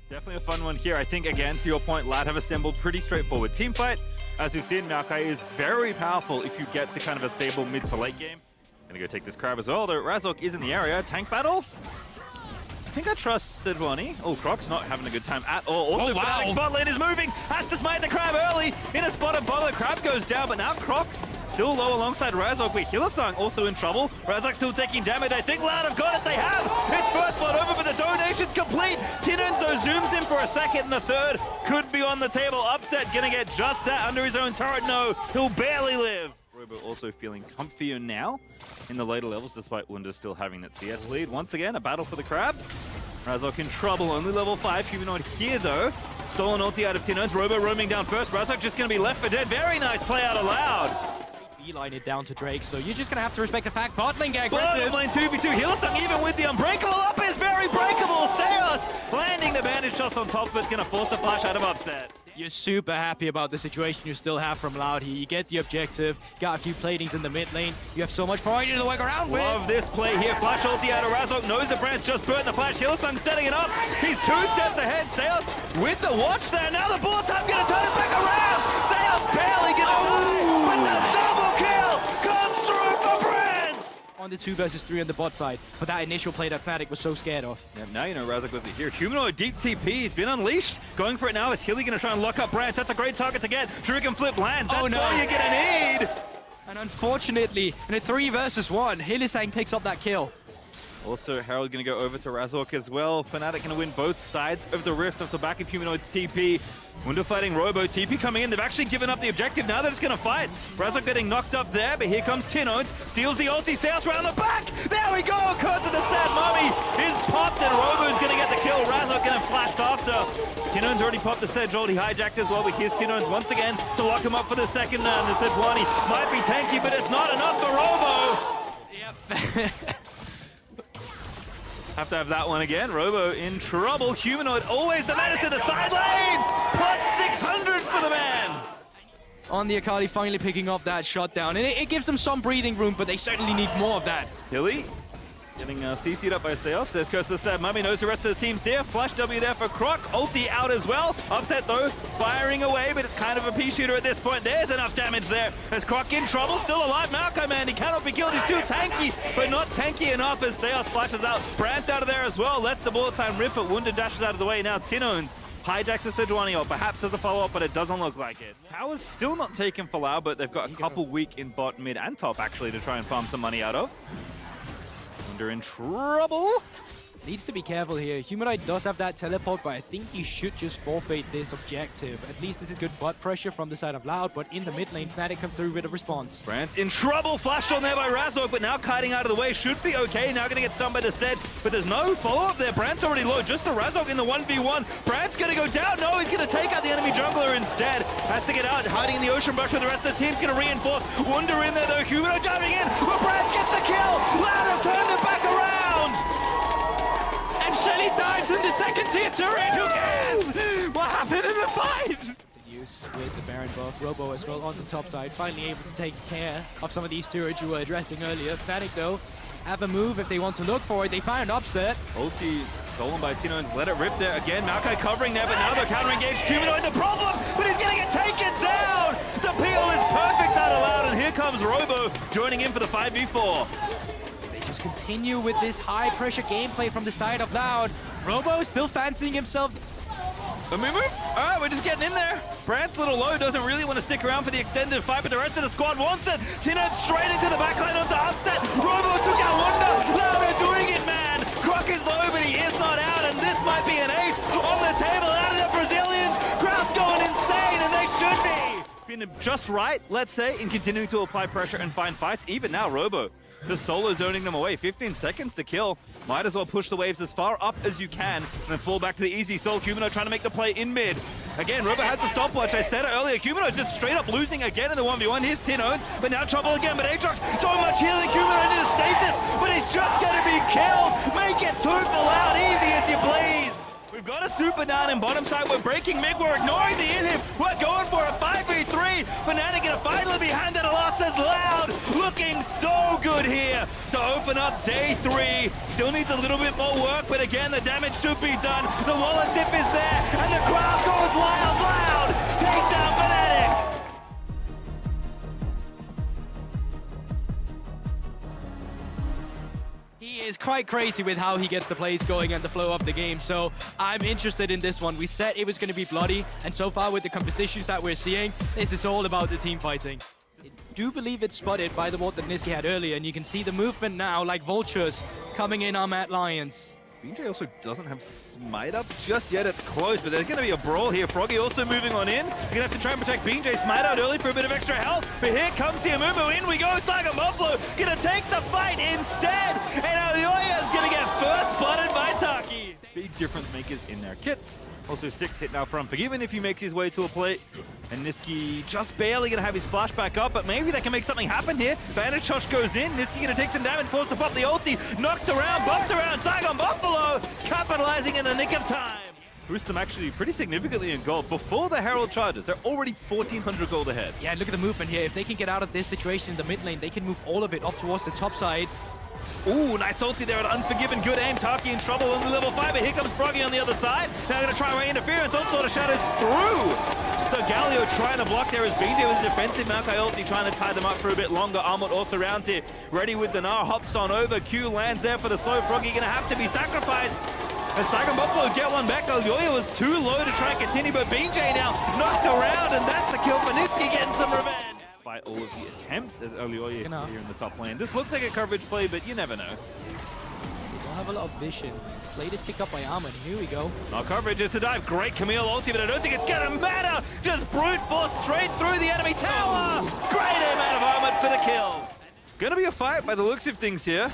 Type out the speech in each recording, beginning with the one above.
Definitely a fun one here. I think, again, to your point, Lad have assembled pretty straightforward team fight. As we've seen, Maokai is very powerful if you get to kind of a stable mid to late game. Gonna go take this crab as well, though Razok is in the area. Tank battle? I think I trust Sejuani. Oh, Croc's not having a good time at all. Also, wow. bot lane is moving. Has to smite the crab early. In a spot of bottom, the crab goes down, but now Croc still low alongside Razok, but Hylissang also in trouble. Razok still taking damage. I think Loud have got it. They have. It's first blood over, but the donation's complete. Tinunzo zooms in for a second, and the third could be on the table. Upset, gonna get just that under his own turret. No, he'll barely live. Robo also feeling comfier now in the later levels, despite Wunder still having that CS lead. Once again, a battle for the crab. Razok in trouble, only level 5. Humanoid here, though. Stolen ulti out of Tinunz. Robo roaming down first. Razok just gonna be left for dead. Very nice play out of Loud. Beeline it down to Drake, so you're just gonna have to respect the fact bot lane get Bottom aggressive. lane 2v2. Hylissang even with the unbreakable up is very breakable. Seos landing the bandage shots on top, but it's gonna force the flash out of Upset. You're super happy about the situation you still have from Loud here. You get the objective, got a few platings in the mid lane. You have so much priority to work around with. Love this play here. Flash ulti out of Razok. Knows the branch just burnt the flash. Hylissang setting it up. He's 2 steps ahead. Seos with the watch there. Now the bullet time gonna turn it back around. Seos barely gonna die, but the double kill comes through for Brands. On the 2 versus 3 on the bot side, but that initial play that Fnatic was so scared of. Yeah, now you know Razok with it here. Humanoid deep TP has been unleashed. Going for it now is Hilly gonna try and lock up Brands. That's a great target to get. Shuriken flip lands. That's all you're gonna need. And unfortunately, in a 3 versus 1, Hylissang picks up that kill. Also, Harold gonna go over to Razok as well. Fnatic gonna win both sides of the rift off the back of Humanoid's TP. Wunder fighting Robo, TP coming in. They've actually given up the objective. Now they're just gonna fight. Razok getting knocked up there, but here comes Tinod. Steals the ulti, Seos round the back. There we go, because of the sad mummy is popped, and Robo's gonna get the kill. Razok getting flashed after. Tinod's already popped the Sedge ult. He hijacked as well, but here's Tinod once again to lock him up for the second. And the Sejuani might be tanky, but it's not enough for Robo. Yep. Have to have that one again. Robo in trouble. Humanoid always the menace in the side lane. Plus 600 for the man. On the Akali finally picking up that shutdown, and it gives them some breathing room, but they certainly need more of that. Hilly getting CC'd up by Seos. There's Curse of the Sad Mummy. Knows the rest of the team's here. Flash W there for Croc. Ulti out as well. Upset though, firing away, but it's kind of a pea shooter at this point. There's enough damage there. As Croc in trouble, still alive. Maokai, man, he cannot be killed. He's too tanky, but not tanky enough as Seos flashes out. Brandt's out of there as well. Lets the bullet time rip, but Wunder dashes out of the way. Now Tinons hijacks the Sejuani, or perhaps as a follow-up, but it doesn't look like it. Power's still not taken for Lau, but they've got a couple weak in bot, mid, and top actually to try and farm some money out of. Wunder in trouble. Needs to be careful here. Humanoid does have that teleport, but I think he should just forfeit this objective. At least this is good butt pressure from the side of Loud, but in the mid lane, Fnatic come through with a response. Brandt's in trouble, flashed on there by Razok, but now kiting out of the way, should be okay. Now gonna get somebody to set, but there's no follow-up there. Brandt's already low, just to Razok in the 1v1. Brandt's gonna go down, no, he's gonna take out the enemy jungler instead. Has to get out, hiding in the ocean brush where the rest of the team's gonna reinforce. Wunder in there though, Humanoid diving in, but Brandt gets the kill! Loud have turned it back around! And Shelly dives into second tier turret, who cares? What happened in the fight? Continues with the Baron buff, Robo as well on the top side, finally able to take care of some of these turrets you were addressing earlier. Fnatic though, have a move if they want to look for it. They find an upset. Ulti stolen by Tinons, let it rip there again. Maokai covering there, but now they're counter-engaged. Humanoid the problem, but he's gonna get taken down! The peel is perfect out of Loud, and here comes Robo joining in for the 5v4. Just continue with this high-pressure gameplay from the side of Loud. Robo still fancying himself. Amumu? Alright, we're just getting in there. Brandt's a little low, doesn't really want to stick around for the extended fight, but the rest of the squad wants it. Tinod straight into the backline onto Upset. Robo took out Wunder. Loud are doing it, man. Croc is low, but he is not out, and this might be an ace on the table out of the Brazilians. Crowd's going insane, and they should be. Been just right, let's say, in continuing to apply pressure and find fights. Even now, Robo just solo zoning them away. 15 seconds to kill. Might as well push the waves as far up as you can and then fall back to the easy soul. Humanoid trying to make the play in mid. Again, Robo has the stopwatch. I said it earlier. Humanoid just straight up losing again in the 1v1. Here's Tinod, but now trouble again. But Aatrox, so much healing. Humanoid into stasis, but he's just going to be killed. Make it 2 for Loud, easy as you please. We've got a super down in bottom side. We're breaking mid. We're ignoring the inhib. We're going for a 5v3. Fnatic gonna finally be handed a loss as Loud. Looking so good here to to open up day 3. Still needs a little bit more work, but again, the damage should be done. The wallet dip is there, and the crowd goes wild, loud. Takedown Fnatic. He is quite crazy with how he gets the plays going and the flow of the game, so I'm interested in this one. We said it was going to be bloody, and so far with the compositions that we're seeing, this is all about the team fighting. I do believe it's spotted by the ward that Niski had earlier, and you can see the movement now, like vultures, coming in on Mad Lions. BJ also doesn't have Smite up just yet. It's close, but there's going to be a brawl here. Froggy also moving on in. You're going to have to try and protect BJ. Smite out early for a bit of extra health, but here comes the Amumu. In we go. Saigon Buffalo going to take the fight instead, and Alioya is going to get first blooded by Taki. Big difference makers in their kits. Also 6 hit now from Forgiven if he makes his way to a plate. And Niski just barely going to have his flash back up, but maybe they can make something happen here. Bandage Shosh goes in. Niski going to take some damage, forced to pop the ulti. Knocked around, buffed around. Saigon Buffalo capitalizing in the nick of time. Boost them actually pretty significantly in gold. Before the Herald charges, they're already 1,400 gold ahead. Yeah, look at the movement here. If they can get out of this situation in the mid lane, they can move all of it up towards the top side. Ooh, nice ulti there at Unforgiven. Good aim. Taki in trouble on the level 5, but here comes Froggy on the other side. Now going to try away interference. Onslaught of Shadows through. The Galio trying to block there as BJ with a defensive Maokai ulti, trying to tie them up for a bit longer. Armut also around here, ready with the Gnar, hops on over. Q lands there for the slow. Froggy going to have to be sacrificed. As Saigon Buffalo get one back, Alioya was too low to try and continue, but BJ now knocked around, and that's a kill for Niski getting some revenge. Despite all of the attempts as Alioya here in the top lane. This looks like a coverage play, but you never know. We'll have a lot of vision. Play is picked up by Armut. Here we go. Now coverage is to dive. Great Camille ulti, but I don't think it's gonna matter. Just brute force straight through the enemy tower. Great aim out of Armut for the kill. Gonna be a fight by the looks of things here.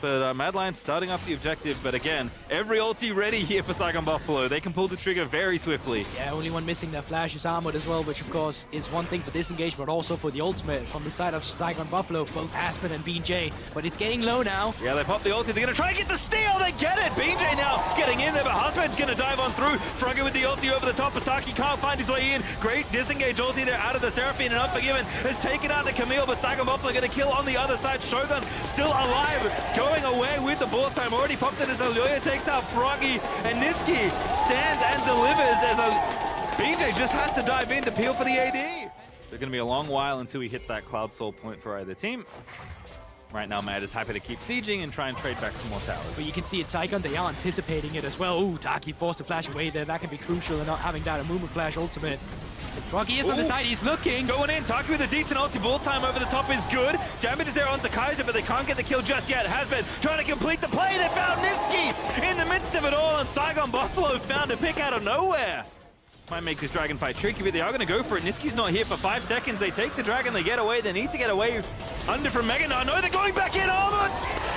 But Mad Lions starting up the objective, but again, every ulti ready here for Saigon Buffalo. They can pull the trigger very swiftly. Yeah, only one missing their flash is Armut as well, which of course is one thing for disengage, but also for the ultimate from the side of Saigon Buffalo, both Aspen and BJ. But it's getting low now. Yeah, they pop the ulti. They're going to try and get the steal. They get it. BJ now getting in there, but Husband's going to dive on through. Froggy with the ulti over the top. Astaki can't find his way in. Great disengage ulti there out of the Seraphine, and Unforgiven has taken out the Camille, but Saigon Buffalo going to kill on the other side. Shogun still alive, going away with the ball time. Already popped it as Alioya takes out Froggy, and Niski stands and delivers as BJ just has to dive in to peel for the AD. They're going to be a long while until we hit that Cloud Soul point for either team. Right now, Mad is happy to keep sieging and try and trade back some more towers. But you can see it, Saigon, they are anticipating it as well. Ooh, Taki forced to flash away there. That can be crucial in not having that Amumu flash ultimate. Froggy is on the side, he's looking. Going in, Taki with a decent ulti, ball time over the top is good. Damage is there onto Kaiser, but they can't get the kill just yet. Hasbeen trying to complete the play. They found Niski in the midst of it all, and Saigon Buffalo found a pick out of nowhere. Might make this dragon fight tricky, but they are going to go for it. Niski's not here for 5 seconds. They take the dragon, they get away. They need to get away under from Mega Gnar. No, they're going back in. Armut!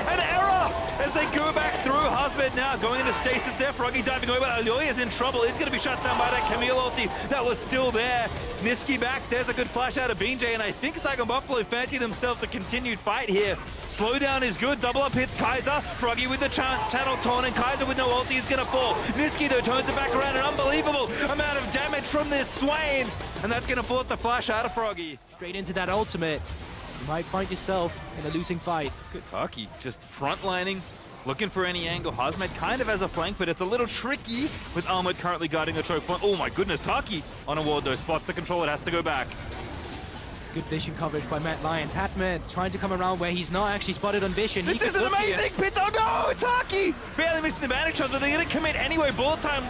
An error as they go back through. Husband now going into stasis there. Froggy diving over. Alioya's in trouble. He's going to be shut down by that Camille ulti that was still there. Niski back. There's a good flash out of BJ, and I think Saigon Buffalo fancy themselves a continued fight here. Slow down is good. Double up hits Kaiser. Froggy with the channel torn, and Kaiser with no ulti is going to fall. Niski, though, turns it back around. An unbelievable amount of damage from this Swain, and that's going to force the flash out of Froggy. Straight into that ultimate. You might find yourself in a losing fight. Good Taki, just frontlining, looking for any angle. Hazmed kind of has a flank, but it's a little tricky with Armut currently guarding a choke point. Oh my goodness, Taki on a ward though. Spots the control, it has to go back. Good vision coverage by Matt Lions. Hatman trying to come around where he's not actually spotted on vision. This is an amazing pit. Oh no, Taki! Barely missed the advantage shot, but they're going to commit anyway. Ball time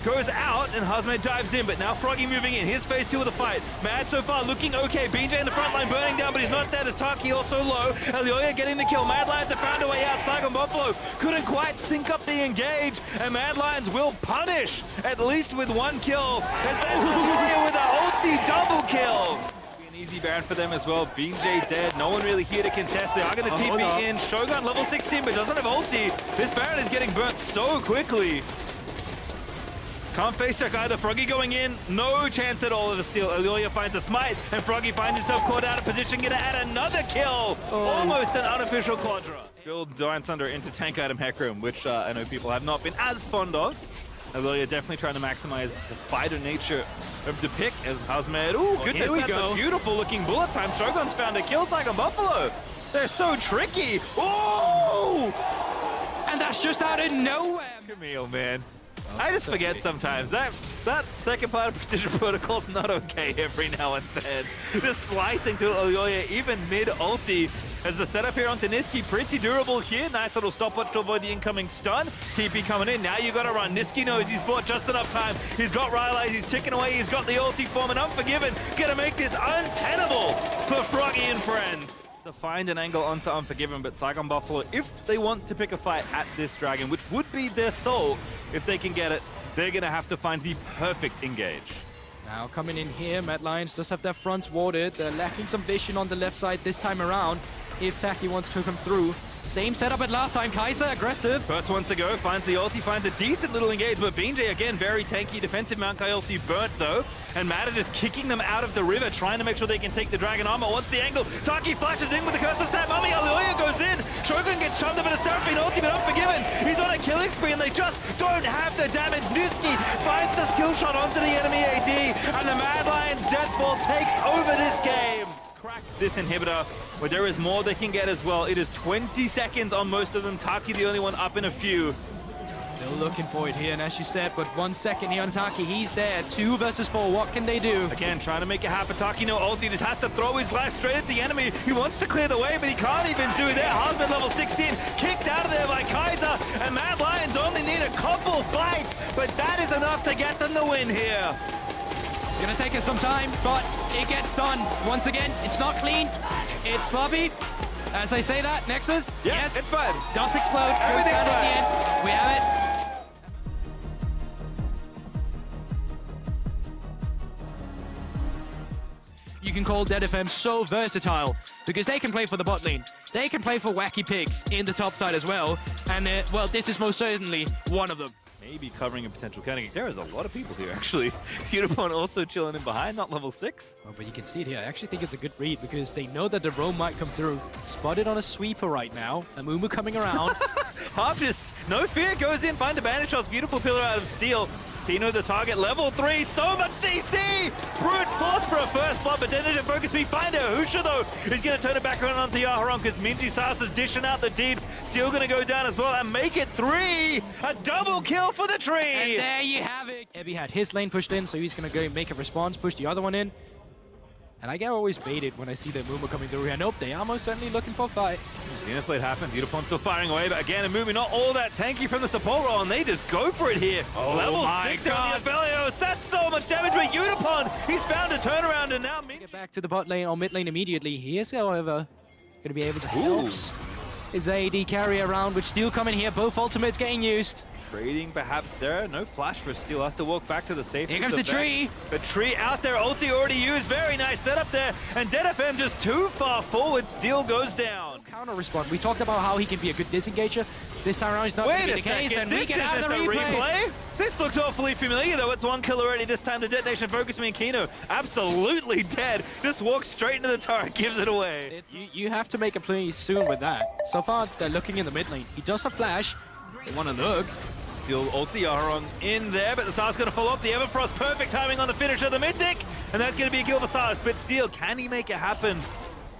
goes out, and Hazmed dives in, but now Froggy moving in. Here's phase 2 of the fight. Mad so far looking okay. BJ in the front line burning down, but he's not dead as Taki also low. Alioya getting the kill. Mad Lions have found a way out. Saigon Buffalo couldn't quite sync up the engage, and Mad Lions will punish at least with 1 kill as they Alioya with a ulti double kill. Easy Baron for them as well. BJ dead. No one really here to contest. They are going to TP in. Shogun level 16, but doesn't have ulti. This Baron is getting burnt so quickly. Can't face check either. Froggy going in. No chance at all of a steal. Alioya finds a smite, and Froggy finds himself caught out of position. Going to add another kill. Almost an unofficial quadra. Build Giant Thunder into tank item Hecarim, which I know people have not been as fond of. Alulia definitely trying to maximize the fighter nature of the pick as Hazmed. Ooh, goodness, here we that's go. a beautiful looking bullet time. Shogun's found a kill like on Buffalo. They're so tricky. Ooh! And that's just out of nowhere. Camille, man. I just forget sometimes that second part of Precision Protocol's not okay every now and then. Just slicing through Alulia even mid-ulti. As the setup here on Niski, pretty durable here. Nice little stopwatch to avoid the incoming stun. TP coming in, now you gotta run. Niski knows he's bought just enough time. He's got Rylai's, he's ticking away, he's got the ulti form, and Unforgiven gonna make this untenable for Froggy and friends. To find an angle onto Unforgiven, but Saigon Buffalo, if they want to pick a fight at this dragon, which would be their soul, if they can get it, they're gonna have to find the perfect engage. Now coming in here, Mad Lions does have their fronts warded. They're lacking some vision on the left side this time around. If Taki wants to come through. Same setup as last time, Kaiser aggressive. First one to go, finds the ulti, finds a decent little engage, but BJ again, very tanky defensive Mount Kai ulti burnt though. And Madden just kicking them out of the river, trying to make sure they can take the dragon armor. Wants the angle, Taki flashes in with the curse of Sam Mummy, Alulia goes in. Shogun gets shoved up in a Seraphine ulti, but Unforgiven. He's on a killing spree and they just don't have the damage. Niski finds the skill shot onto the enemy AD, and the Mad Lions death ball takes over this game. Crack this inhibitor, where there is more they can get as well. It is 20 seconds on most of them. Taki the only one up in a few. Still looking for it here, and as you said, but 1 second here on Taki. He's there, 2 versus 4. What can they do? Again, trying to make it happen. Taki no ulti, just has to throw his life straight at the enemy. He wants to clear the way, but he can't even do that. Husband level 16, kicked out of there by Kaiser, and Mad Lions only need a couple fights, but that is enough to get them the win here. Gonna take us some time, but it gets done. Once again, it's not clean, it's sloppy. As I say that, Nexus, yes, it's fine. Does explode, goes Everything's down at the end. We have it. You can call Dead FM so versatile because they can play for the bot lane. They can play for wacky picks in the top side as well. And, well, this is most certainly one of them. Maybe covering a potential counter. There is a lot of people here, actually. Unicorn also chilling in behind, not level 6. Oh, but you can see it here. I actually think it's a good read because they know that the roam might come through. Spotted on a sweeper right now. Amumu coming around. Harp just, no fear, goes in, find a bandage shots. Beautiful pillar out of steel. Pino the target, level 3, so much CC! Brute force for a first blood, but then it didn't focus me. Find a Husha though, who's gonna turn it back around onto Yaharon because Minji Sas is dishing out the deeps. Still gonna go down as well and make it 3! A double kill for the tree! And there you have it. Ebby had his lane pushed in, so he's gonna go make a response, push the other one in. And I get always baited when I see the Amumu coming through here. Nope, they are most certainly looking for a fight. Xenoblade happens, Udapon still firing away, but again, Amumu not all that tanky from the support role, and they just go for it here. Level 6 on the Aphelios, that's so much damage, but Udapon, he's found a turnaround, and now Get back to the bot lane or mid lane immediately. He is, however, going to be able to help his AD carry around, with Steel coming here, both ultimates getting used. Trading perhaps there, no flash for Steel, has to walk back to the safe. Here comes the tree. The tree out there, ulti already used, very nice setup there, and Dead FM just too far forward, Steel goes down. Counter response, we talked about how he can be a good disengager. This time around he's not going to be the case, and we can have the replay. This looks awfully familiar though, it's 1 kill already, this time the Detonation Focus Me and Kino, absolutely dead, just walks straight into the turret, gives it away. You have to make a play soon with that. So far, they're looking in the mid lane. He does have flash, they want to look. Steel ulti Yaharon in there, but the Sar's going to follow up. The Everfrost, perfect timing on the finish of the Mythic, and that's going to be a kill for Sars. But Steel, can he make it happen?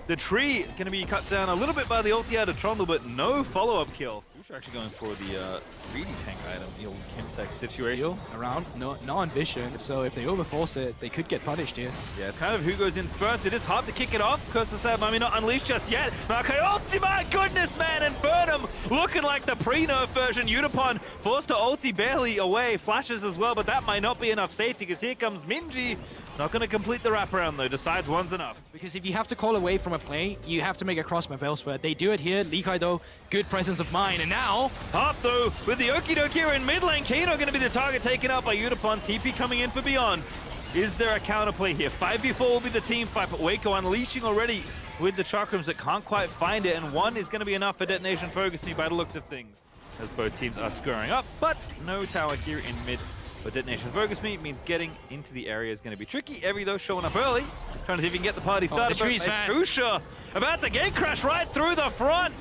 The tree going to be cut down a little bit by the ulti out of Trundle, but no follow-up kill. We're actually going for the speedy tank item, the old Kimtech situation. Steel around, no on vision, so if they overforce it, they could get punished here. Yeah, it's kind of who goes in first. It is hard to kick it off. Curse of Sam, I mean, not unleashed just yet. Makai ulti, my goodness, man! Infernum looking like the pre-nerf version. Udapon forced to ulti barely away. Flashes as well, but that might not be enough safety because here comes Minji. Not going to complete the wraparound though, decides one's enough. Because if you have to call away from a play, you have to make a cross map elsewhere. They do it here. Lee Kaido, good presence of mind, and now Harp though, with the Okie Doke here in mid lane. Kano going to be the target taken out by Udapon. TP coming in for Beyond. Is there a counterplay here? 5v4 will be the team fight, but Waco unleashing already with the Chakrams that can't quite find it, and 1 is going to be enough for Detonation Focus Me by the looks of things. As both teams are scoring up, but no tower here in mid. But Detonation Focus Me means getting into the area is going to be tricky. Evie, though, showing up early, trying to see if he can get the party started. The tree's fast. Usha about to gate crash right through the front.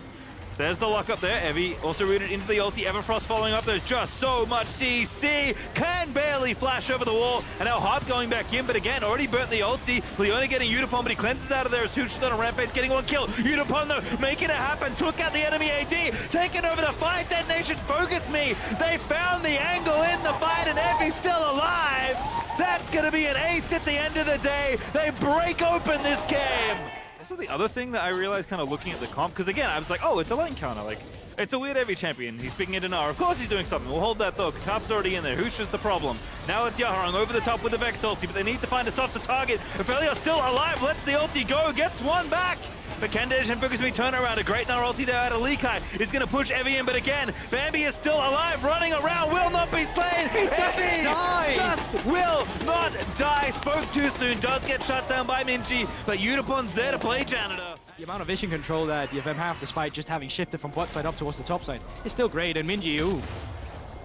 There's the lock up there. Evie also rooted into the ulti. Everfrost following up. There's just so much CC. Can barely flash over the wall. And now Harp going back in, but again, already burnt the ulti. Leona getting Udapon, but he cleanses out of there as Hooch on a rampage, getting one kill. Udapon, though, making it happen. Took out the enemy AD. Taking over the fight. Dead Nation, focus me. They found the angle in the fight, and Evie's still alive. That's going to be an ace at the end of the day. They break open this game. This was the other thing that I realized kind of looking at the comp, because again, I was like, oh, it's a lane counter. Like, it's a weird Evie champion. He's picking it in R. Of course he's doing something. We'll hold that though, because Harp's already in there. Hooch is the problem. Now it's Yaharong over the top with the Vex ulti, but they need to find a softer target. Aphelios still alive, lets the ulti go, gets one back. But can Dead Nation focus me turnaround? A great Nar ulti there out of Likai is going to push Evie in, but again, Bambi is still alive, running around, will not be slain. He doesn't die. Just will not die. Spoke too soon, does get shut down by Minji, but Udapon's there to play janitor. The amount of vision control that the FM have, despite just having shifted from bot side up towards the top side, is still great. And Minji, ooh,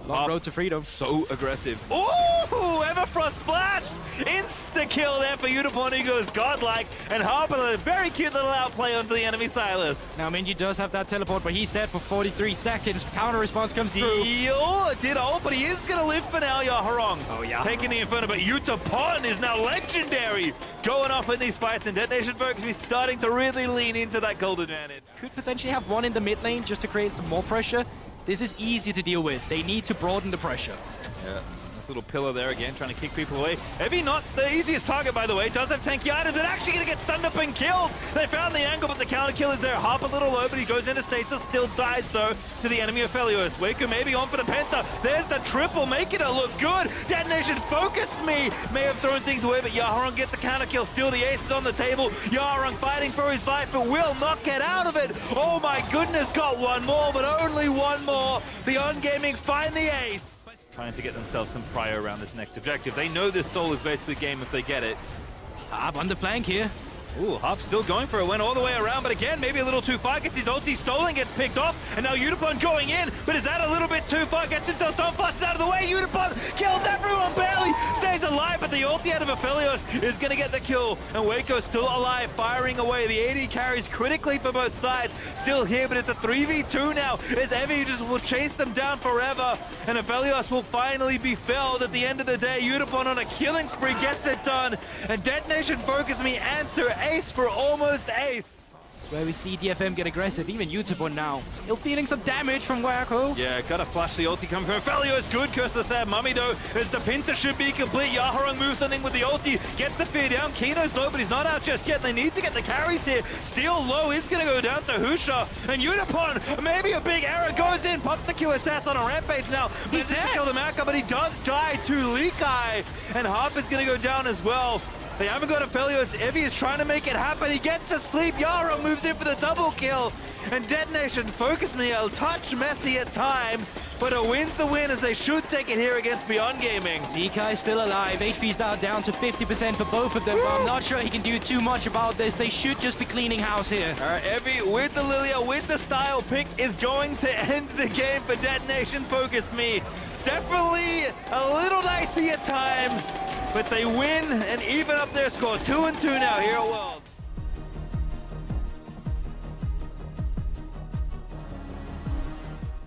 long road to freedom. So aggressive. Ooh, Everfrost flashed! Insta-kill there for Udapon, who goes godlike. And Harp a very cute little outplay onto the enemy Sylas. Now Minji does have that teleport, but he's dead for 43 seconds. Counter response comes through. Did ult, but he is going to live for now, Yaharong. Oh, yeah. Taking the Inferno, but Udapon is now legendary. Going off in these fights, and Dead Nation Focus be starting to really lean into that gold advantage. Could potentially have one in the mid lane just to create some more pressure. This is easy to deal with. They need to broaden the pressure. Yeah, this little pillar there again, trying to kick people away. Evie not the easiest target, by the way. Does have tanky items, but actually going to get stunned up and killed. They found the angle, but the counter kill is there. Harp a little low, but he goes into stasis, still dies, though, to the enemy of Aphelios. Waku maybe on for the Penta. There's the triple, making it look good. Dead Nation, focus me. May have thrown things away, but Yaharong gets a counter kill. Still the ace is on the table. Yaharong fighting for his life, but will not get out of it. Oh my goodness, got one more, but only one more. Beyond Gaming find the ace. Trying to get themselves some prio around this next objective. They know this soul is basically game if they get it. Harp on the flank here. Ooh, Harp still going for it, went all the way around, but again, maybe a little too far, gets his ulti stolen, gets picked off, and now Udapon going in, but is that a little bit too far? Gets himself stone flushed out of the way, Udapon kills everyone, barely stays alive, but the ulti out of Aphelios is gonna get the kill, and Waco's still alive, firing away. The AD carries critically for both sides, still here, but it's a 3v2 now, as Evie just will chase them down forever, and Aphelios will finally be felled at the end of the day. Udapon on a killing spree gets it done, and Dead Nation Focus Me answer ace for almost ace. Where we see DFM get aggressive, even Udapon now. Still feeling some damage from Wacko. Yeah, gotta flash the ulti coming from Aphelios. Good curse to stab Mummy though, as the pincer should be complete. Yaharong moves something with the ulti, gets the fear down. Kino's low, but he's not out just yet. They need to get the carries here. Steel low is gonna go down to Husha. And Udapon, maybe a big error, goes in, pops the QSS on a rampage now. He's dead. Killed him out, but he does die to Likai. And Harp is gonna go down as well. They haven't got Aphelios. Evie is trying to make it happen. He gets to sleep. Yaharong moves in for the double kill. And Dead Nation Focus Me a touch messy at times, but a win's a win as they should take it here against Beyond Gaming. Likai is still alive. HP's now down to 50% for both of them, but I'm not sure he can do too much about this. They should just be cleaning house here. All right, Evie with the Lilia, with the style pick is going to end the game for Dead Nation Focus Me. Definitely a little dicey at times, but they win and even up their score. 2-2 now here at Worlds.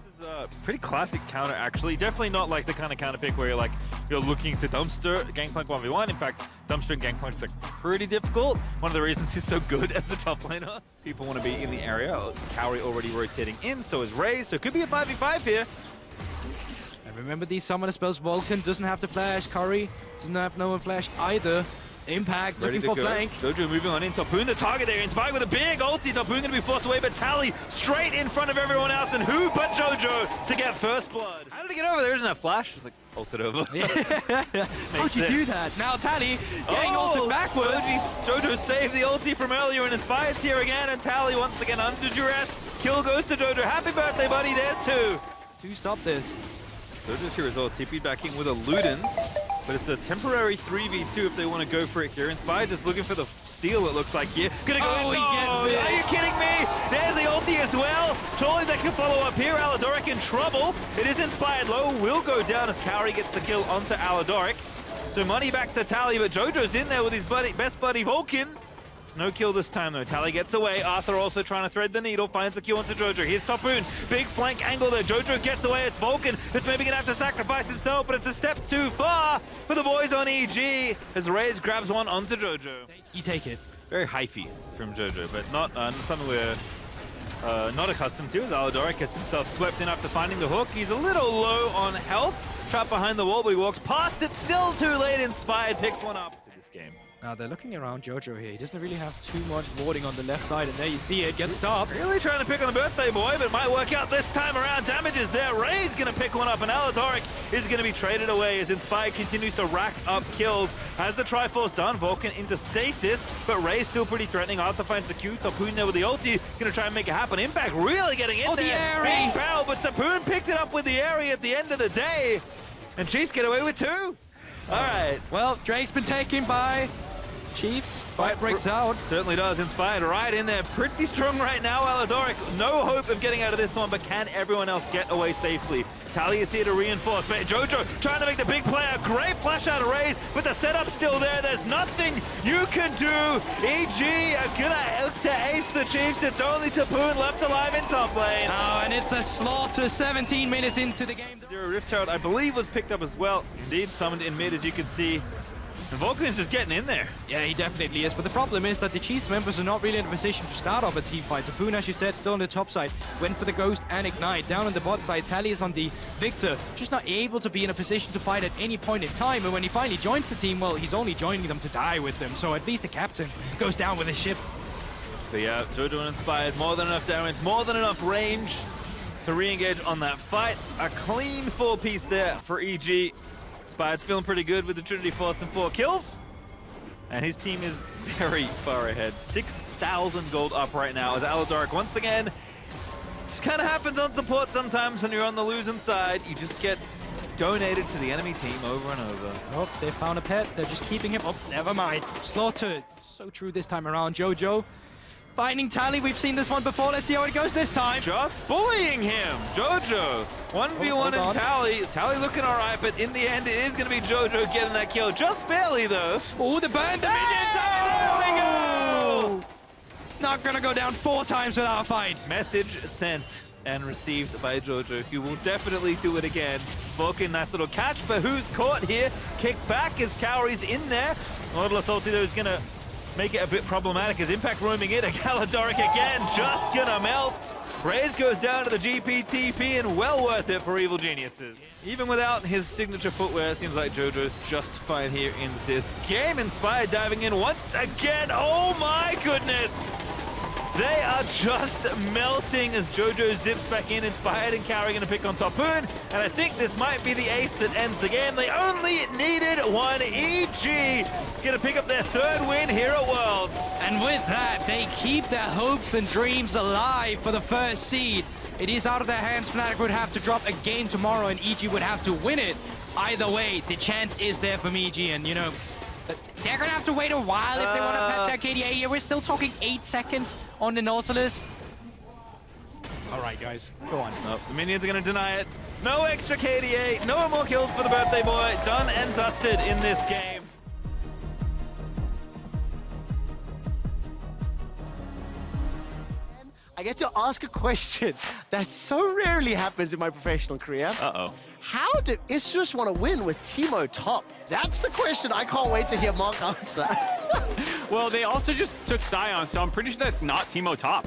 This is a pretty classic counter, actually. Definitely not like the kind of counter pick where you're looking to dumpster Gangplank 1v1. In fact, dumpstering Gangplank's like pretty difficult. One of the reasons he's so good as the top laner. People want to be in the area. Kaori already rotating in, so is Ray. So it could be a 5v5 here. Remember these summoner spells. Vulcan doesn't have to flash. Curry doesn't have no one flash either. Impact ready looking for flank. Jojo moving on in. Topoon the target there. Inspired with a big ulti. Topoon going to be forced away, but Tally straight in front of everyone else. And who but Jojo to get first blood? How did he get over there? Isn't that flash? It's like ulted over. Yeah. How'd you do that? Now Tally getting ulted backwards. Jojo saved the ulti from earlier and Inspired's here again. And Tally once again under duress. Kill goes to Jojo. Happy birthday, buddy. There's two. To stop this. Jojo's here as well, TP back in with a Ludens, but it's a temporary 3v2 if they want to go for it here. Inspired just looking for the steal, it looks like here. Gonna go in. He gets it. Are you kidding me? There's the ulti as well. Surely they can follow up here. Aladoric in trouble. It is Inspired low, will go down as Kaori gets the kill onto Aladoric. So money back to Tally, but Jojo's in there with his best buddy Vulcan. No kill this time though. Tally gets away. Arthur also trying to thread the needle. Finds the kill onto Jojo. Here's Topoon. Big flank angle there. Jojo gets away. It's Vulcan that's maybe gonna have to sacrifice himself, but it's a step too far for the boys on EG as Raze grabs one onto Jojo. You take it. Very hyphy from Jojo, but not something we're not accustomed to as Aladoric gets himself swept in after finding the hook. He's a little low on health. Trapped behind the wall, but he walks past it. Still too late. Inspired picks one up to this game. Now they're looking around Jojo here. He doesn't really have too much warding on the left side, and there you see it, gets stopped. Really trying to pick on the birthday boy, but it might work out this time around. Damage is there. Ray's going to pick one up, and Aladoric is going to be traded away as Inspired continues to rack up kills. Has the Triforce done, Vulcan into stasis, but Ray's still pretty threatening. Arthur finds the Q. Topoon there with the ulti. Going to try and make it happen. Impact really getting in there. The Airy! Big barrel, but Topoon picked it up with the Airy at the end of the day. And Chiefs get away with 2. All right. Well, Drake's been taken by Chiefs. Fight breaks out. Certainly does. Inspired right in there. Pretty strong right now, Aladoric. No hope of getting out of this one, but can everyone else get away safely? Tally is here to reinforce, but Jojo trying to make the big play. A great flash out of Raze, but the setup's still there. There's nothing you can do. EG are gonna look to ace the Chiefs. It's only Topoon left alive in top lane. Oh, and it's a slaughter 17 minutes into the game. Zero Rift Herald, I believe, was picked up as well. Indeed, summoned in mid, as you can see. And Vulcan's just getting in there. Yeah, he definitely is. But the problem is that the Chiefs members are not really in a position to start off a team fight. Topoon, as you said, still on the top side. Went for the Ghost and Ignite. Down on the bot side, Tally is on the Victor. Just not able to be in a position to fight at any point in time. And when he finally joins the team, well, he's only joining them to die with them. So at least the captain goes down with his ship. But yeah, Jojo and Inspired, more than enough damage, more than enough range to re-engage on that fight. A clean 4-piece there for EG. Inspired's feeling pretty good with the Trinity Force and 4 kills. And his team is very far ahead. 6,000 gold up right now as Aladoric once again. Just kind of happens on support sometimes when you're on the losing side. You just get donated to the enemy team over and over. Oh, they found a pet. They're just keeping him. Oh, never mind. Slaughter. So true this time around. Jojo finding Tally. We've seen this one before. Let's see how it goes this time. Just bullying him. Jojo. 1v1 and Tally. Tally looking all right, but in the end, it is going to be Jojo getting that kill. Just barely, though. Oh, the burn the minions. There we go. Not going to go down 4 times without a fight. Message sent and received by Jojo, who will definitely do it again. Vulcan, nice little catch, but who's caught here? Kick back as Cowrie's in there. Nautilus ulti, though, is going to make it a bit problematic as Impact roaming in. Aladoric again, just gonna melt. Raze goes down to the GPTP and well worth it for Evil Geniuses. Even without his signature footwear, it seems like Jojo's just fine here in this game. Inspired diving in once again. Oh my goodness! They are just melting as Jojo zips back in. Inspired and Cowrie gonna pick on Topoon. And I think this might be the ace that ends the game. They only needed one. EG gonna pick up their 3rd win here at Worlds. And with that, they keep their hopes and dreams alive for the 1st seed. It is out of their hands. Fnatic would have to drop a game tomorrow and EG would have to win it. Either way, the chance is there from EG, and you know, they're gonna have to wait a while if they want to pet their KDA here. We're still talking 8 seconds on the Nautilus. All right, guys, go on. Nope, the minions are gonna deny it. No extra KDA, no more kills for the birthday boy. Done and dusted in this game. I get to ask a question that so rarely happens in my professional career. Uh-oh. How do Esports want to win with Teemo top? That's the question I can't wait to hear Mark answer. Well, they also just took Sion, so I'm pretty sure that's not Teemo top.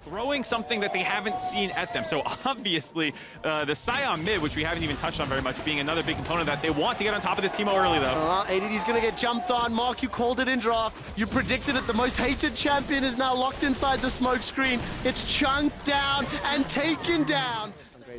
Throwing something that they haven't seen at them. So obviously, the Sion mid, which we haven't even touched on very much, being another big component that they want to get on top of this Teemo early, though. ADD's going to get jumped on. Mark, you called it in draft. You predicted it. The most hated champion is now locked inside the smoke screen. It's chunked down and taken down.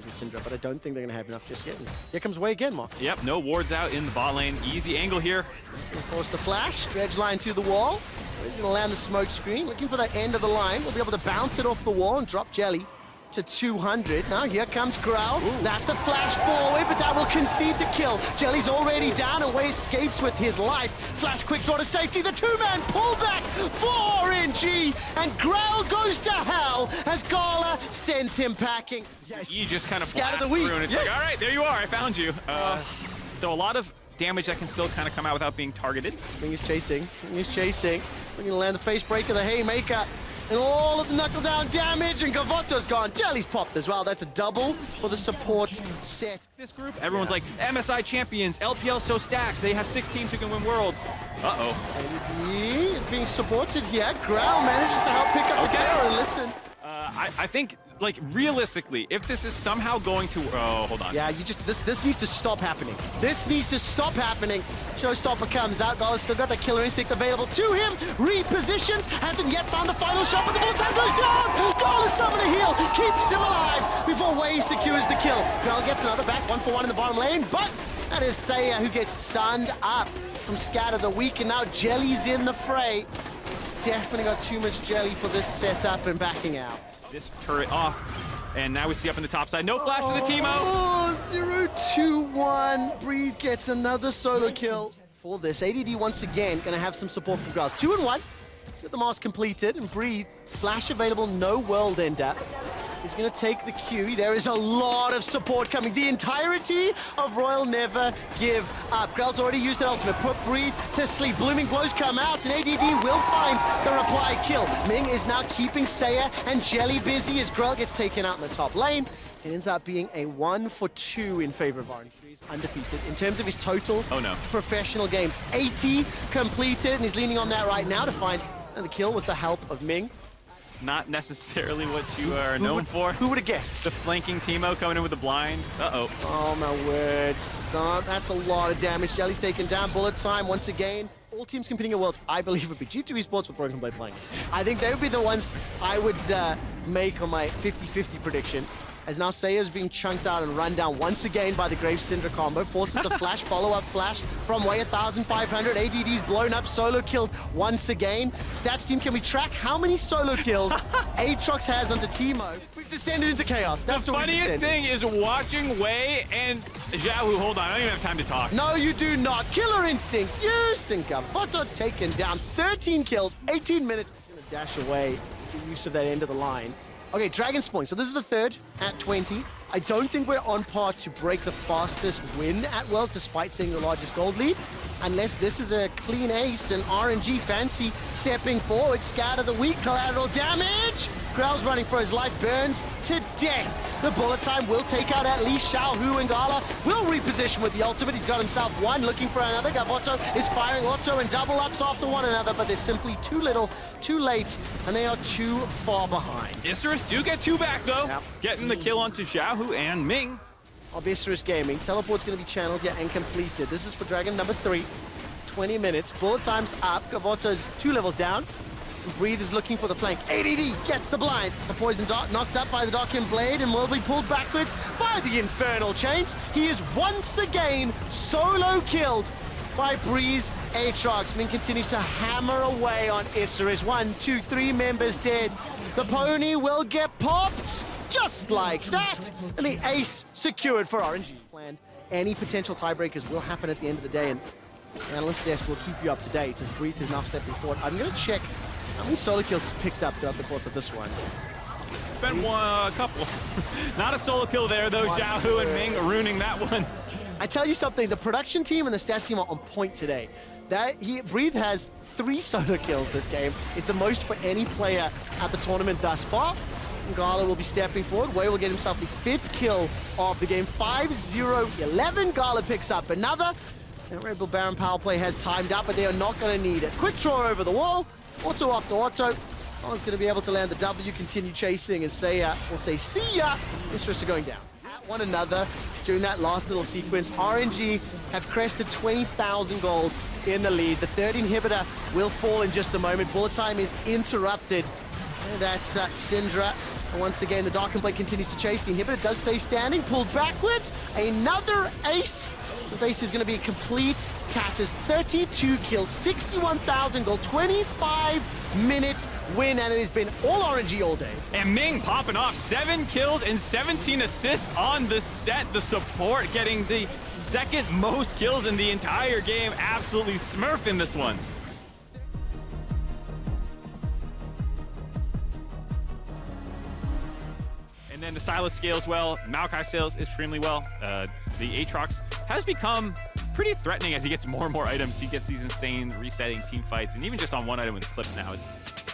Syndra, but I don't think they're going to have enough just yet. Here comes Way again, Mark. Yep, no wards out in the bot lane. Easy angle here. He's going to force the flash. Dredge line to the wall. He's going to land the smoke screen. Looking for the end of the line. We'll be able to bounce it off the wall and drop Jelly to 200. Now here comes Growl. Ooh. That's the flash forward, but that will concede the kill. Jelly's already down and Way escapes with his life. Flash quick draw to safety. The 2-man pullback for RNG, and Growl goes to hell as Gala sends him packing. Yes. He just kind of Scatter blasts the through, and it's like, all right, there you are, I found you. So a lot of damage that can still kind of come out without being targeted. Ming is chasing. Ming is chasing. We're going to land the face breaker, the haymaker, and all of the knuckle down damage, and Gavoto's gone. Jelly's popped as well. That's a double for the support set. This group, everyone's like, MSI champions, LPL so stacked, they have 6 teams who can win worlds. Uh-oh. He is being supported here. Growl manages to help pick up the kill, and listen. I think, like, realistically, if this is somehow going to... Oh, hold on. Yeah, this needs to stop happening. This needs to stop happening. Showstopper comes out. Gala's still got the killer instinct available to him. Repositions. Hasn't yet found the final shot, but the ball time goes down. Gala summon a heal. Keeps him alive before Wei secures the kill. Gala gets another back. 1-for-1 in the bottom lane, but that is Saya who gets stunned up from Scatter the Weak, and now Jelly's in the fray. He's definitely got too much Jelly for this setup and backing out. This turret off, and now we see up in the top side. No flash for the Teemo. Oh, 0-2-1. Breathe gets another solo kill for this. ADD once again going to have some support from Grass. 2-1. He's got the mask completed, and Breathe, flash available, no world ender. He's going to take the Q. There is a lot of support coming. The entirety of Royal never give up. Grell's already used an ultimate. Put Breathe to sleep. Blooming Blows come out, and ADD will find the reply kill. Ming is now keeping Saya and Jelly busy as Grell gets taken out in the top lane. It ends up being a 1-for-2 in favor of RNG. He's undefeated. In terms of his total professional games, 80 completed, and he's leaning on that right now to find another kill with the help of Ming. Not necessarily what you are known for. Who would have guessed? The flanking Teemo coming in with the blind. Uh-oh. Oh, my words. God, that's a lot of damage. Jelly's taken down. Bullet time once again. All teams competing at Worlds, I believe, would be G2 Esports with Broken Blade playing. I think they would be the ones I would make on my 50-50 prediction. As now Saya's being chunked out and run down once again by the Grave Cinder combo. Forces the flash, follow-up flash from Wei 1,500. ADD's blown up, solo killed once again. Stats team, can we track how many solo kills Aatrox has onto Teemo? We've descended into chaos. That's the what funniest thing is watching Wei and Xiaohu. Hold on, I don't even have time to talk. No, you do not. Killer instinct used, and Gavoto taken down. 13 kills, 18 minutes. He's gonna dash away the use of that end of the line. Okay, Dragon Spawn. So this is the third at 20. I don't think we're on par to break the fastest win at Worlds, despite seeing the largest gold lead. Unless this is a clean ace and RNG fancy stepping forward. Scatter the Weak, collateral damage. Grell's running for his life, burns to death. The bullet time will take out at least Xiaohu, and Gala will reposition with the ultimate. He's got himself one, looking for another. Gavoto is firing auto and double ups after one another, but there's simply too little, too late, and they are too far behind. Isurus do get 2 back, though. Yep. Getting the kill onto Xiaohu and Ming. Of Isurus Gaming. Teleport's going to be channeled yet and completed. This is for Dragon number 3. 20 minutes. Bullet time's up. Gavoto's 2 levels down. Breathe is looking for the flank. ADD gets the blind. The poison dart knocked up by the Darkin Blade and will be pulled backwards by the Infernal Chains. He is once again solo killed by Breeze Aatrox. Ming continues to hammer away on Isurus. 1, 2, 3 members dead. The pony will get popped just like that. And the ace secured for RNG. Planned. Any potential tiebreakers will happen at the end of the day, and the analyst desk will keep you up to date as Breathe is now stepping forward. I'm going to check how many solo kills he's picked up throughout the course of this one. It's been a couple. Not a solo kill there, though. Xiaohu and Ming ruining that one. I tell you something, the production team and the stats team are on point today. Breathe has 3 solo kills this game. It's the most for any player at the tournament thus far. Gala will be stepping forward. Wei will get himself the 5th kill of the game. 5-0-11. Gala picks up another. And Red Bull Baron power play has timed out, but they are not going to need it. Quick draw over the wall. Auto after auto. Gala's going to be able to land the W, continue chasing, and say, we'll say, see ya. Mistress are going down at one another during that last little sequence. RNG have crested 20,000 gold in the lead. The third inhibitor will fall in just a moment. Bullet time is interrupted. And that's Syndra. And once again, the Darkin Blade continues to chase. The inhibitor does stay standing, pulled backwards. Another ace. The base is going to be complete tatters. 32 kills, 61,000 gold, 25-minute win, and it has been all RNG all day. And Ming popping off 7 kills and 17 assists on the set. The support getting the 2nd most kills in the entire game. Absolutely smurfing this one. And then the Silas scales well. Maokai scales extremely well. The Aatrox has become pretty threatening as he gets more and more items. He gets these insane resetting team fights, and even just on one item with clips now, it's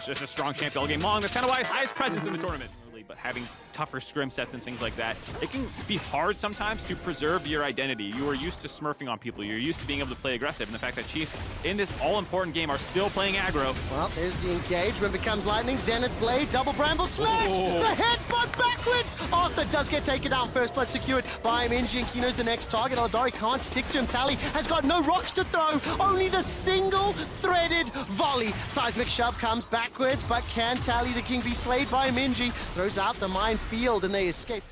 just a strong champion all game long. That's kind of why his highest presence in the tournament. But having tougher scrim sets and things like that, it can be hard sometimes to preserve your identity. You are used to smurfing on people. You're used to being able to play aggressive. And the fact that Chiefs in this all-important game are still playing aggro. Well, there's the engagement. Becomes lightning. Zenith Blade, double bramble smash. Oh. The headbutt backwards. Arthur does get taken down. First blood secured by Minji, and Kino's the next target. Aladari can't stick to him. Tally has got no rocks to throw. Only the single threaded volley. Seismic shove comes backwards, but can Tally the King be slayed by Minji? Throws out the minefield and they escape.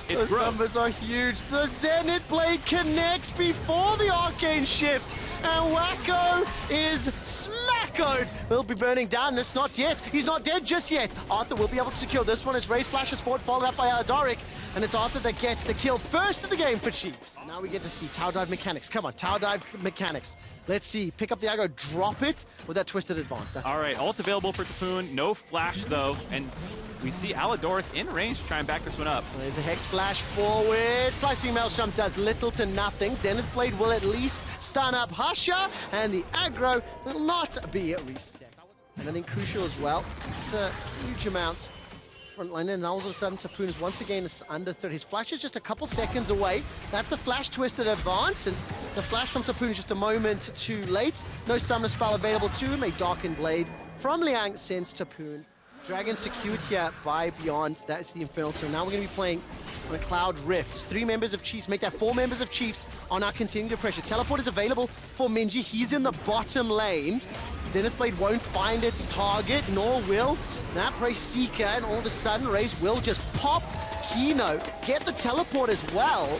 Those numbers are huge. The Zenith Blade connects before the Arcane Shift, and Wacko is smackoed. Will be burning down. It's not yet. He's not dead just yet. Arthur will be able to secure this one as Raze flashes forward, followed up by Aladaric, and it's Arthur that gets the kill first of the game for Chiefs. Now we get to see Tower Dive mechanics. Come on, Tower Dive mechanics. Let's see. Pick up the aggro, drop it with that twisted advance. All right, ult available for Tapoon. No flash, though, and we see Aladoric in range to try and back this one up. There's a Hex flash forward. Slicing Maelstrom does little to nothing. Zenith Blade will at least stun up Hasha, and the aggro will not be reset. And I think crucial as well. It's a huge amount. Front line, and all of a sudden Tapoon is once again under 30. His flash is just a couple seconds away. That's the flash twisted advance, and the flash from Tapoon is just a moment too late. No summoner spell available to him. A darkened blade from Liang sends Tapoon. Dragon secured here by Beyond. That's the Infernal. So now we're going to be playing on a Cloud Rift. Just 3 members of Chiefs. Make that 4 members of Chiefs are now continuing to pressure. Teleport is available for Minji. He's in the bottom lane. Zenith Blade won't find its target, nor will that prey Seeker. And all of a sudden, Raze will just pop Kino, get the teleport as well.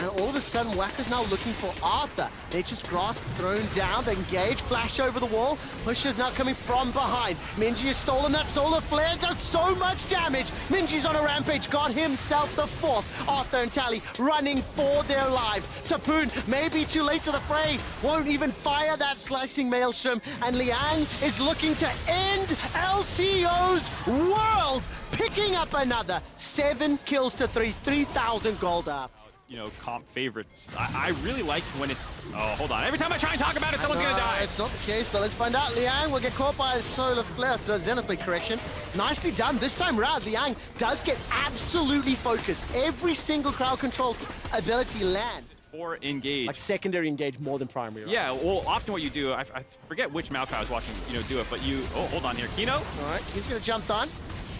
And all of a sudden, Wacker's now looking for Arthur. Nature's Grasp thrown down, the engage, flash over the wall. Pusher's now coming from behind. Minji has stolen that solar flare, does so much damage. Minji's on a rampage, got himself the 4th. Arthur and Tally running for their lives. Tapoon may be too late to the fray, won't even fire that slicing maelstrom. And Liang is looking to end LCO's world, picking up another 7 kills to 3,000 gold up. You know, comp favorites. I really like when it's... Oh, hold on. Every time I try and talk about it, someone's gonna die. It's not the case, though. Let's find out. Liang will get caught by a solar flare. So Zenith Blade correction. Nicely done. This time round, Liang does get absolutely focused. Every single crowd control ability lands. Or engage. Like secondary engage more than primary. Right? Yeah, well, often what you do, I forget which Maokai I was watching, do it, but you... Oh, hold on here. Kino? All right, he's gonna jump on.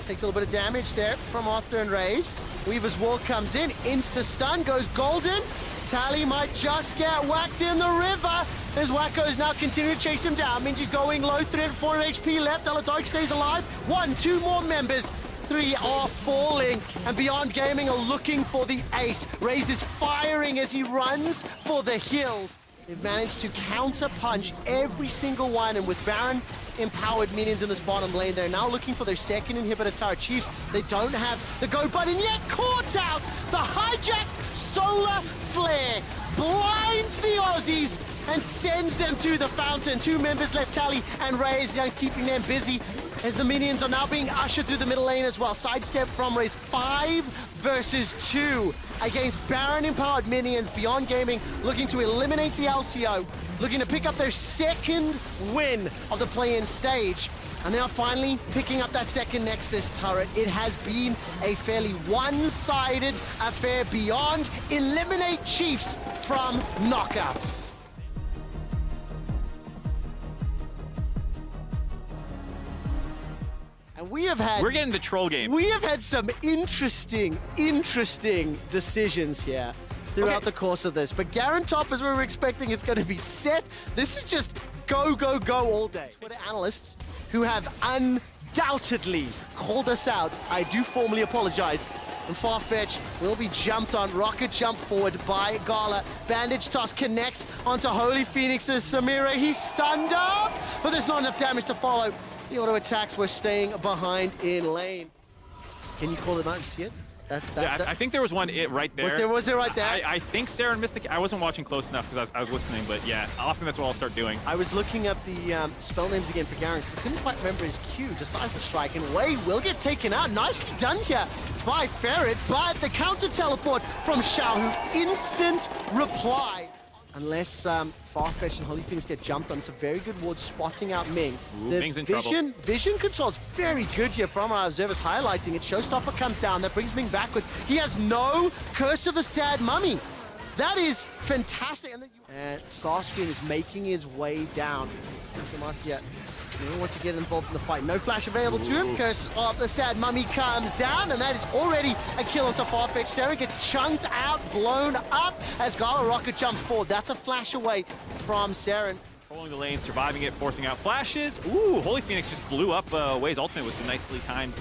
Takes a little bit of damage there from Arthur and Raze. Weaver's Wall comes in, insta-stun, goes golden. Tally might just get whacked in the river as Wacko is now continuing to chase him down. Minji going low, 300 HP left. Aladaric stays alive. 1, 2 more members. 3 are falling, and Beyond Gaming are looking for the ace. Raze is firing as he runs for the hills. They've managed to counter-punch every single one, and with Baron empowered minions in this bottom lane, they're now looking for their second inhibitor tower. Chiefs, they don't have the go button yet. Caught out! The hijacked solar flare blinds the Aussies and sends them to the fountain. 2 members left, Tally and Raze, keeping them busy as the minions are now being ushered through the middle lane as well. Sidestep from Raze, 5 versus 2 against Baron empowered minions. Beyond Gaming looking to eliminate the LCO, looking to pick up their second win of the play-in stage. And they are finally picking up that second Nexus turret. It has been a fairly one-sided affair. Beyond eliminate Chiefs from knockouts. And we're getting the troll game. We have had some interesting decisions here throughout the course of this. But Garen top, as we were expecting, it's going to be set. This is just go, go, go all day. Twitter analysts who have undoubtedly called us out, I do formally apologize. And Farfetch will be jumped on. Rocket jump forward by Gala. Bandage toss connects onto Holy Phoenix's Samira. He's stunned up, but there's not enough damage to follow. The auto attacks were staying behind in lane. Can you call them out just yet? I think there was one right there. Was there right there? I think Saren missed the... I wasn't watching close enough because I was listening, but yeah, often that's what I'll start doing. I was looking up the spell names again for Garen because I couldn't quite remember his Q. Decides to strike, and Wei will get taken out. Nicely done here by Ferret, but the counter teleport from Xiaohu. Instant reply. Unless Farfetch and Holy Phoenix get jumped on, it's a very good ward spotting out Ming. Ooh, the Ming's in trouble. Vision control is very good here from our observers highlighting it. Showstopper comes down, that brings Ming backwards. He has no Curse of the Sad Mummy. That is fantastic. And Starscream is making his way down. Demacia wants to get involved in the fight. No flash available to him. Curse of the Sad Mummy comes down, and that is already a kill onto Farfetch. Saren gets chunked out, blown up as Gala Rocket jumps forward. That's a flash away from Saren. Controlling the lane, surviving it, forcing out flashes. Ooh, Holy Phoenix just blew up Wei's ultimate with a nicely timed.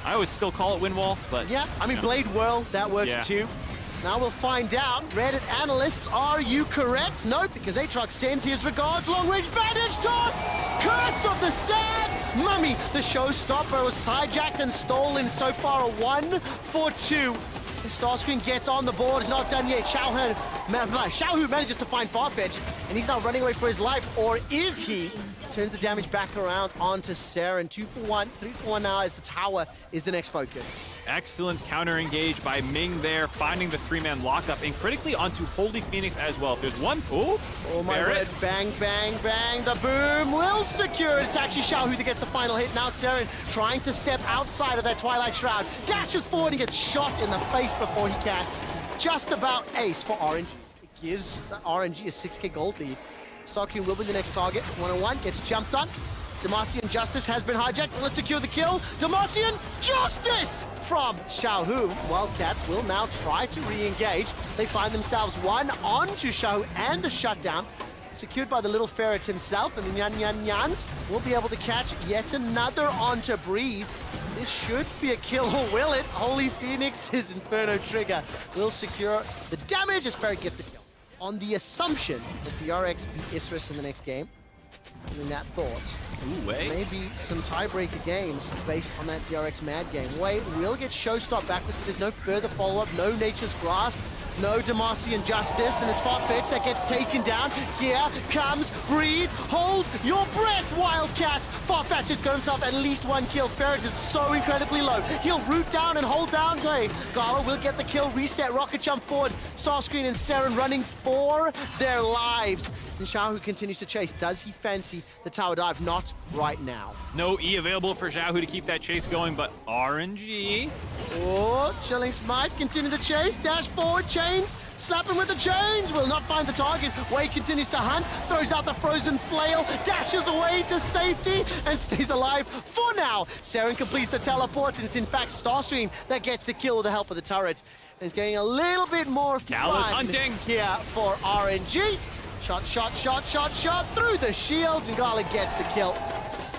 I would still call it win wall, but... Yeah, I mean, Blade Whirl, that works too. Now we'll find out. Reddit analysts, are you correct? No, because Aatrox sends his regards. Long-range bandage toss! Curse of the Sad Mummy! The showstopper was hijacked and stolen. So far a 1-for-2. Starscream gets on the board. It's not done yet. Xiaohu manages to find Farfetch, and he's now running away for his life. Or is he? Turns the damage back around onto Saren. 2-for-1, 3-for-1 now as the tower is the next focus. Excellent counter engage by Ming there, finding the 3-man lockup, and critically onto Holy Phoenix as well. If there's one, oh my word, bang, bang, bang. The boom will secure it. It's actually Xiaohu that gets the final hit. Now Saren trying to step outside of that Twilight Shroud. Dashes forward and gets shot in the face before he can. Just about ace for RNG. It gives RNG a 6k gold lead. Starscream will be the next target. 1-on-1 gets jumped on. Demacian Justice has been hijacked. Let's secure the kill. Demacian Justice from Xiaohu. Wildcats will now try to re-engage. They find themselves one onto Xiaohu and a shutdown. Secured by the little ferret himself, and the Nyans will be able to catch yet another onto Breathe. This should be a kill, or will it? Holy Phoenix, his Inferno Trigger will secure the damage as Ferret gets the kill. On the assumption that the RX beat Isrus in the next game, in that thought, maybe some tiebreaker games based on that DRX Mad game. Wei will get showstop backwards, but there's no further follow-up, no Nature's Grasp, no Demacian Justice, and it's Farfetch that gets taken down. Here comes Breathe. Hold your breath, Wildcats. Farfetch has got himself at least one kill. Ferret is so incredibly low. He'll root down and hold down. Gala will get the kill. Reset, rocket jump forward. Starscream and Saren running for their lives. And Xiaohu continues to chase. Does he fancy the tower dive? Not right now. No E available for Xiaohu to keep that chase going, but RNG. Oh, Chilling Smite, continue to chase, dash forward, chains, slap him with the chains, will not find the target. Wei continues to hunt, throws out the frozen flail, dashes away to safety, and stays alive for now. Saren completes the teleport, and it's in fact Starscream that gets the kill with the help of the turret. And it's getting a little bit more fun hunting here for RNG. Shot through the shields, and Gala gets the kill.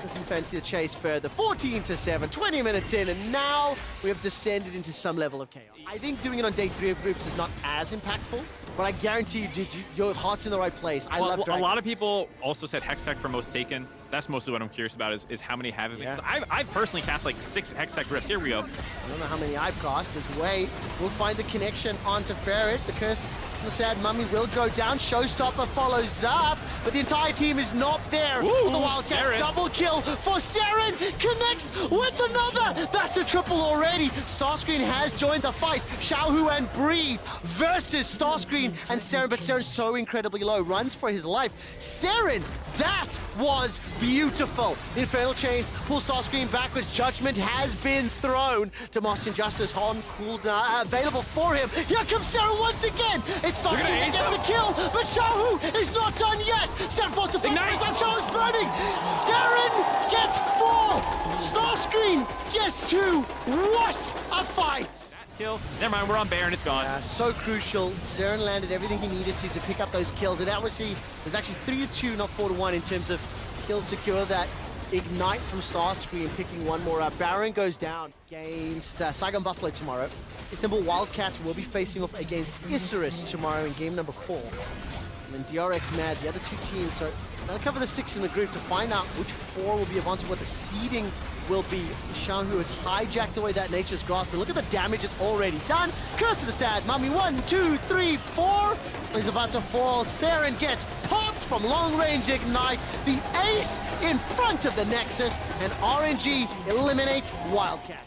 Doesn't fancy the chase further. 14-7, 20 minutes in, and now we have descended into some level of chaos. I think doing it on day 3 of groups is not as impactful, but I guarantee you, your heart's in the right place. I love Dragons. A lot of people also said Hextech for most taken. That's mostly what I'm curious about is how many have it. Yeah. I've personally cast like 6 Hextech rifts. Here we go. I don't know how many I've cast. As Wei will find the connection onto Ferret. The Curse the Sad Mummy will go down. Showstopper follows up, but the entire team is not there. Ooh, the Wildcats Saren. Double kill for Saren. Connects with another. That's a triple already. Starscream has joined the fight. Xiaohu and Breathe versus Starscream and Saren, but Saren's so incredibly low. Runs for his life. Saren, that was beautiful. The Infernal Chains pull Starscream backwards. Judgment has been thrown. Demacian Justice on cooldown available for him. Here comes Saren once again. It's Starscream that gets the kill, but Xiaohu is not done yet. Saren forced to fight. Xiaohu's burning. Saren gets 4. Starscream gets 2. What a fight! Kill. Never mind, we're on Baron, it's gone. So crucial. Saren landed everything he needed to pick up those kills, and that was it was actually 3-2, not 4-1 in terms of kills secure. That ignite from Starscream, picking one more up. Baron goes down against Saigon Buffalo tomorrow. Istanbul Wildcats will be facing off against Isurus tomorrow in game number 4. And then DRX Mad, the other two teams. So they'll cover the 6 in the group to find out which 4 will be advancing, what the seeding will be. Xianghu has hijacked away that Nature's Grasp, but look at the damage it's already done. Curse of the Sad Mummy, 1, 2, 3, 4. He's about to fall. Saren gets popped from long-range Ignite. The ace in front of the Nexus, and RNG eliminate Wildcats.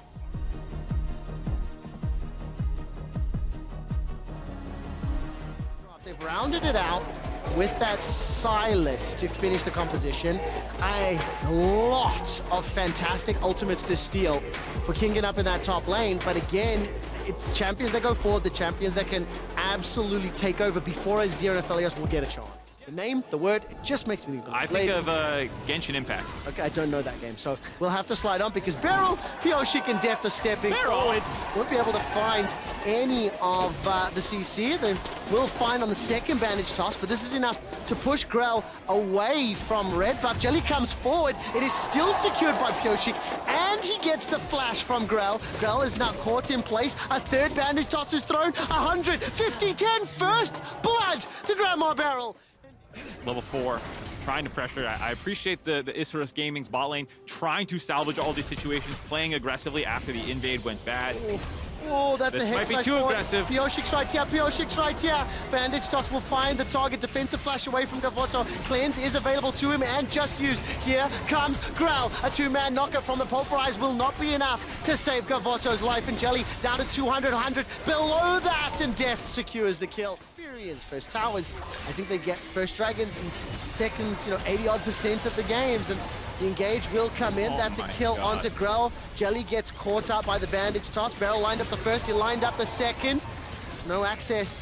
They've rounded it out with that Silas to finish the composition. A lot of fantastic ultimates to steal for Kingen up in that top lane, but again, it's champions that go forward, the champions that can absolutely take over before Azir and Aphelios will get a chance. The name, the word, it just makes me think of I think of Genshin Impact. Okay, I don't know that game, so we'll have to slide on because Beryl, Pioshik, and Deft are stepping forward. Won't be able to find any of the CC. They will find on the second bandage toss, but this is enough to push Grell away from red buff. Jelly comes forward. It is still secured by Pioshik, and he gets the flash from Grell. Grell is now caught in place. A third bandage toss is thrown. 150, 10, first blood to Grandma Beryl. Level 4, trying to pressure. I appreciate the Isurus Gaming's bot lane trying to salvage all these situations, playing aggressively after the invade went bad. Oh, that's This a hit. might be too aggressive. Pioshik's right here, Pioshik's right here. Bandage toss will find the target. Defensive flash away from Gavoto. Cleanse is available to him and just used. Here comes Grell. A 2-man knockup from the Pulverize will not be enough to save Gavoto's life. And Jelly down to 200, 100. Below that, and Deft secures the kill. Experience first towers. I think they get first dragons and second, 80-odd% of the games. And the engage will come in. That's a kill onto Grell. Jelly gets caught up by the bandage toss. Beryl lined up the first, he lined up the second. No access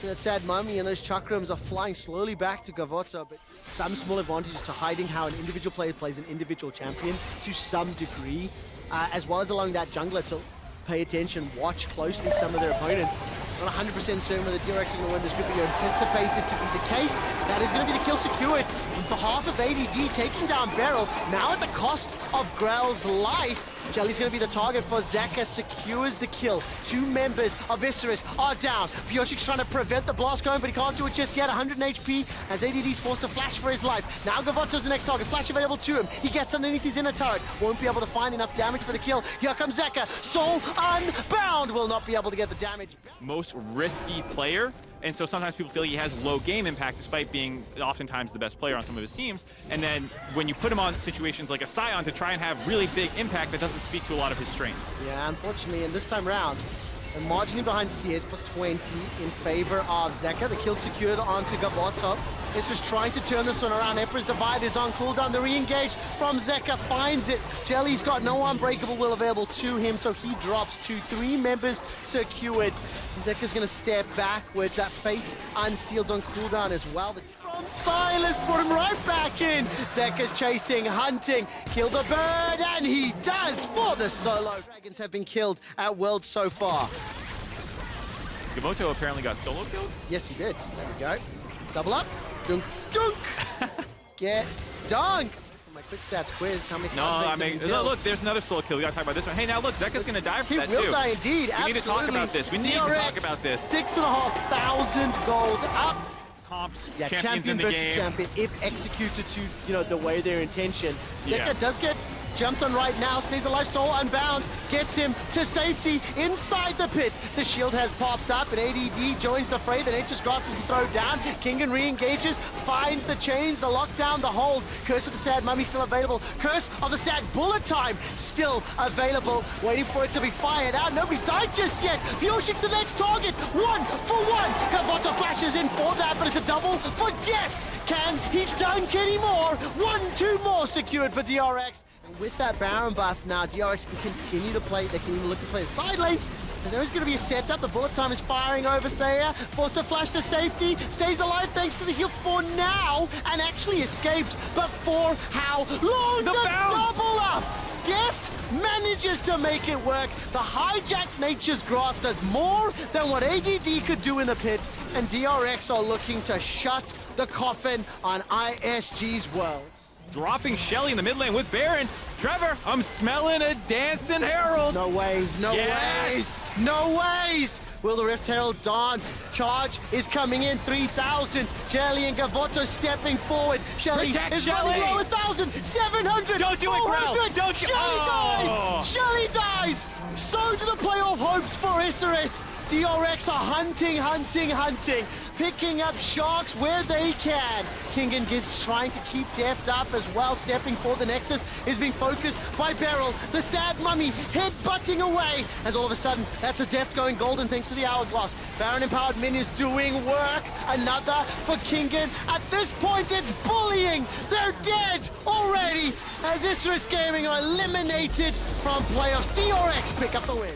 to that Sad Mummy, and those chakrams are flying slowly back to Gavoto, but some small advantages to hiding how an individual player plays an individual champion to some degree, as well as allowing that jungler to pay attention, watch closely some of their opponents. Not 100% certain whether DRX are going to win this group, but you anticipate it to be the case. That is going to be the kill secured on behalf of ADD, taking down Beryl, now at the cost of Grell's life. Jelly's going to be the target for Zeka, secures the kill. 2 members of Isurus are down. Pioshik's trying to prevent the blast going, but he can't do it just yet. 100 HP as ADD's forced to flash for his life. Now Gavoto's the next target. Flash available to him. He gets underneath his inner turret. Won't be able to find enough damage for the kill. Here comes Zeka. Soul unbound. Will not be able to get the damage. Most risky player, and so sometimes people feel he has low game impact despite being oftentimes the best player on some of his teams. And then when you put him on situations like a Scion to try and have really big impact, that doesn't speak to a lot of his strengths. Yeah, unfortunately, and this time round, they're marginally behind CS, plus 20 in favor of Zeka. The kill secured onto Gavoto. This was trying to turn this one around. Emperor's Divide is on cooldown. The re-engage from Zeka finds it. Jelly's got no unbreakable will available to him, so he drops to 3 members secured. Zeka's going to step backwards. That Fate unsealed on cooldown as well. From Silas, put him right back in. Zeka's chasing, hunting, kill the bird, and he does for the solo. Dragons have been killed at Worlds so far. Gavoto apparently got solo killed? Yes, he did. There we go. Double up. Dunk, dunk. Get dunked. My quick stats quiz. How many? No, I mean, look, there's another solo kill. We gotta talk about this one. Hey, now look, Zeka's gonna die for that too. He will die indeed. We need to talk about this. We need to talk about this. 6,500 gold up. Comps, Yeah, champions champion in the versus game. champion, if executed to, the way their intention. Yeah. Zeka does get jumped on right now, stays alive, soul unbound, gets him to safety inside the pit. The shield has popped up, and ADD joins the fray. The Nature's Grasp is thrown down. Kingen re-engages, finds the chains, the lockdown, the hold. Curse of the Sad Mummy still available. Curse of the Sad Bullet Time still available. Waiting for it to be fired out. Nobody's died just yet. Pioshik's the next target. 1 for 1. Gavoto flashes in for that, but it's a double for Deft. Can he dunk anymore? 1, 2 more secured for DRX. And with that Baron buff now, DRX can continue to play. They can even look to play the side lanes. And there is going to be a setup. The bullet time is firing over Saya. Forced to flash to safety. Stays alive thanks to the heal for now. And actually escapes. But for how long? The bounce! Double up! Deft manages to make it work. The hijacked Nature's Grasp does more than what ADD could do in the pit. And DRX are looking to shut the coffin on ISG's Worlds. Dropping Shelly in the mid lane with Baron, Trevor, I'm smelling a dancing Herald. No ways, no ways, no ways! Will the Rift Herald dance? Charge is coming in, 3,000. Jelly and Gavoto stepping forward. Shelly Protect is Shelly. running low, 1,000, 700, Don't do it, Grell. 400. Don't you- Shelly dies! Shelly dies! So do the playoff hopes for Isurus. DRX are hunting, picking up sharks where they can. Kingen is trying to keep Deft up as well, stepping for the Nexus, is being focused by Beryl. The sad mummy head-butting away, as all of a sudden, that's a Deft going golden thanks to the Hourglass. Baron Empowered Min is doing work, another for Kingen. At this point, it's bullying. They're dead already, as Isurus Gaming are eliminated from playoffs. DRX pick up the win.